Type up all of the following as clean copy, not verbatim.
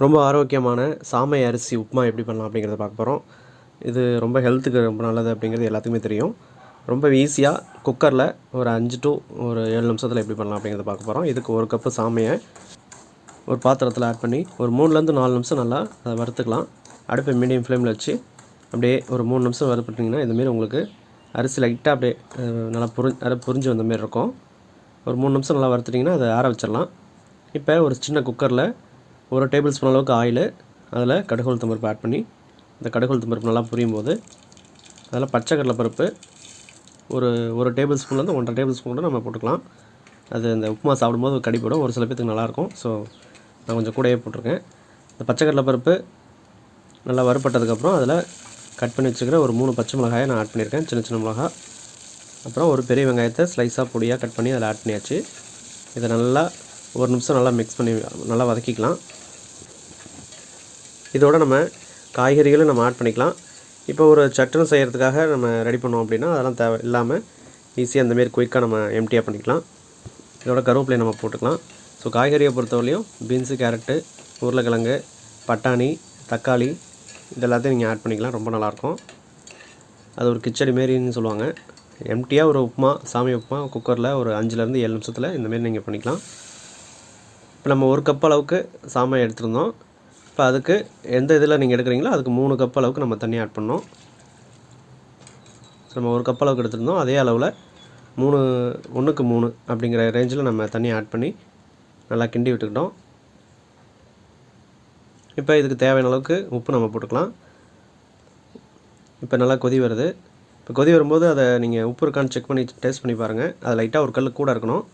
ரொம்ப ஆரோக்கியமான சாமை அரிசி உப்புமா எப்படி பண்ணலாம் அப்படிங்கிறத பார்க்க போகிறோம். இது ரொம்ப ஹெல்த்துக்கு ரொம்ப நல்லது அப்படிங்கிறது எல்லாத்துக்குமே தெரியும். ரொம்ப ஈஸியாக குக்கரில் ஒரு 5 to 7 நிமிஷத்தில் எப்படி பண்ணலாம் அப்படிங்கிறத பார்க்க போகிறோம். இதுக்கு 1 கப்பு சாமையை ஒரு பாத்திரத்தில் ஆட் பண்ணி ஒரு 3லேருந்து 4 நிமிஷம் நல்லா அதை வறுத்துக்கலாம். அடுப்பை மீடியம் ஃப்ளேமில் வச்சு அப்படியே ஒரு 3 நிமிஷம் வறுத்துட்டிங்கன்னா இதுமாரி உங்களுக்கு அரிசி லைட்டாக அப்படியே நல்லா புரிஞ்சு வந்தமாரி இருக்கும். ஒரு 3 நிமிஷம் நல்லா வறுத்துட்டிங்கன்னா அதை ஆற வச்சிடலாம். இப்போ ஒரு சின்ன குக்கரில் 1 டேபிள் ஸ்பூன் அளவுக்கு ஆயில், அதில் கடுகு உளுத்தம் பருப்பு ஆட் பண்ணி இந்த கடுகு உளுத்தம் பருப்பு நல்லா புரியும் போது அதில் பச்சை கடலை பருப்பு ஒரு டேபிள் ஸ்பூன்லேருந்து 1.5 டேபிள் ஸ்பூன் கூட நம்ம போட்டுக்கலாம். அது இந்த உப்புமா சாப்பிடும்போது கடிப்படும், ஒரு சில பேத்துக்கு நல்லாயிருக்கும். ஸோ நான் கொஞ்சம் கூடவே போட்டிருக்கேன். இந்த பச்சை கடலை பருப்பு நல்லா வறுப்பட்டதுக்கப்புறம் அதில் கட் பண்ணி வச்சுக்கிற ஒரு 3 பச்சை மிளகாயை நான் ஆட் பண்ணியிருக்கேன், சின்ன சின்ன மிளகா. அப்புறம் ஒரு பெரிய வெங்காயத்தை ஸ்லைஸாக பொடியாக கட் பண்ணி அதில் ஆட் பண்ணியாச்சு. இதை நல்லா ஒரு நிமிஷம் நல்லா மிக்ஸ் பண்ணி நல்லா வதக்கிக்கலாம். இதோடு நம்ம காய்கறிகளும் நம்ம ஆட் பண்ணிக்கலாம். இப்போ ஒரு சட்னி செய்கிறதுக்காக நம்ம ரெடி பண்ணோம் அப்படின்னா அதெல்லாம் தேவை இல்லாமல் ஈஸியாக இந்தமாரி குயிக்காக நம்ம எம்டியாக பண்ணிக்கலாம். இதோட கருவேப்பிலையை நம்ம போட்டுக்கலாம். ஸோ காய்கறியை பொறுத்தவரையும் பீன்ஸு, கேரட்டு, உருளைக்கிழங்கு, பட்டாணி, தக்காளி இது எல்லாத்தையும் நீங்கள் ஆட் பண்ணிக்கலாம். ரொம்ப நல்லாயிருக்கும். அது ஒரு கிச்சடி மாரின்னு சொல்லுவாங்க. எம்டியாக ஒரு உப்புமா, சாமி உப்புமா குக்கரில் ஒரு 5லேருந்து 7 நிமிஷத்தில் இந்தமாரி நீங்கள் பண்ணிக்கலாம். இப்போ நம்ம 1 கப் அளவுக்கு சாமை எடுத்துருந்தோம். இப்போ அதுக்கு எந்த இதில் நீங்கள் எடுக்கிறீங்களோ அதுக்கு 3 கப் அளவுக்கு நம்ம தண்ணி ஆட் பண்ணோம். நம்ம 1 கப் அளவுக்கு எடுத்துருந்தோம், அதே அளவில் 1க்கு 3 அப்படிங்கிற ரேஞ்சில் நம்ம தண்ணி ஆட் பண்ணி நல்லா கிண்டி விட்டுக்கிட்டோம். இப்போ இதுக்கு தேவையான அளவுக்கு உப்பு நம்ம போட்டுக்கலாம். இப்போ நல்லா கொதி வருது. இப்போ கொதி வரும்போது அதை நீங்கள் உப்பு இருக்கான்னு செக் பண்ணி டேஸ்ட் பண்ணி பாருங்கள். அது லைட்டாக ஒரு கல் கூட இருக்கணும்.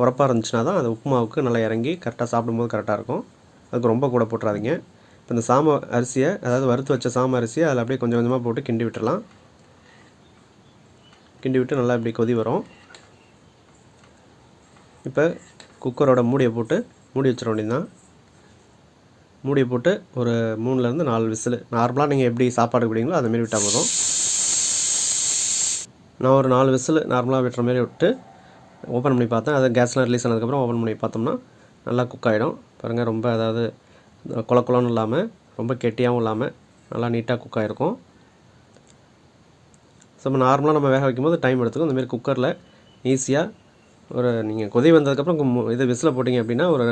உரப்பாக இருந்துச்சுன்னா தான் அது உப்புமாவுக்கு நல்லா இறங்கி கரெக்டாக சாப்பிடும்போது கரெக்டாக இருக்கும். அதுக்கு ரொம்ப கூட போட்டுறாதீங்க. இப்போ இந்த சாமை அரிசியை, அதாவது வறுத்து வச்ச சாமை அரிசியை அதில் அப்படியே கொஞ்சம் கொஞ்சமாக போட்டு கிண்டி விட்டுடலாம். கிண்டி விட்டு நல்லா இப்படி கொதி வரும். இப்போ குக்கரோட மூடியை போட்டு மூடி வச்சிட வேண்டியதுதான். மூடியை போட்டு ஒரு 3லேருந்து 4 விசில், நார்மலாக நீங்கள் எப்படி சாப்பாடு விடுவீங்களோ அதுமாரி விட்டால் போதும். நான் ஒரு 4 விசில் நார்மலாக விட்டுற மாரி விட்டு ஓப்பன் பண்ணி பார்த்தேன். அதை கேஸ்லாம் ரிலீஸ் ஆனதுக்கப்புறம் ஓப்பன் பண்ணி பார்த்தோம்னா நல்லா குக் ஆகிடும். பாருங்கள், ரொம்ப அதாவது குளன்னு இல்லாமல் ரொம்ப கெட்டியாகவும் இல்லாமல் நல்லா நீட்டாக குக் ஆகிருக்கும். ஸோ நம்ம நார்மலாக நம்ம வேக வைக்கும்போது டைம் எடுத்துக்கும். இந்தமாரி குக்கரில் ஈஸியாக நீங்கள் கொதி வந்ததுக்கப்புறம் இது விசில் போட்டிங்க அப்படின்னா ஒரு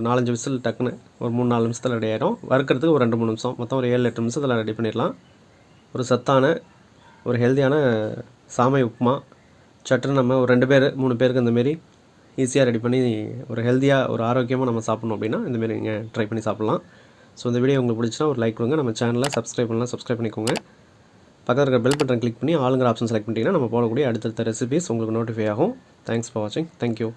4-5 விசில் டக்குன்னு ஒரு 3-4 நிமிஷத்தில் ரெடி ஆகிடும். வறுக்கிறதுக்கு ஒரு 2-3 நிமிஷம், மொத்தம் ஒரு 7-8 நிமிஷத்தில் ரெடி பண்ணிடலாம். ஒரு சத்தான ஒரு ஹெல்த்தியான சாமை உப்புமா சட்டுன்னு நம்ம ஒரு 2 பேர் 3 பேருக்கு இந்தமாரி ஈஸியாக ரெடி பண்ணி ஒரு ஹெல்த்தியாக ஒரு ஆரோக்கியமாக நம்ம சாப்பிட்ணும் அப்படின்னா இந்தமாரி நீங்கள் ட்ரை பண்ணி சாப்பிட்லாம். ஸோ இந்த வீடியோ உங்களுக்கு பிடிச்சினா ஒரு லைக் கொடுங்க. நம்ம சேனலை சப்ஸ்கிரைப் பண்ணிக்கோங்க. பக்கத்தில் இருக்கிற பெல் பட்டன் கிளிக் பண்ணி ஆளுங்கிற ஆப்ஷன் செலக்ட் பண்ணிட்டீங்கன்னா நம்ம போடக்கூடிய அடுத்தடுத்த ரெசிபீஸ் உங்களுக்கு நோட்டிஃபை ஆகும். தேங்க்ஸ் ஃபார் வாட்சிங். தேங்க்யூ.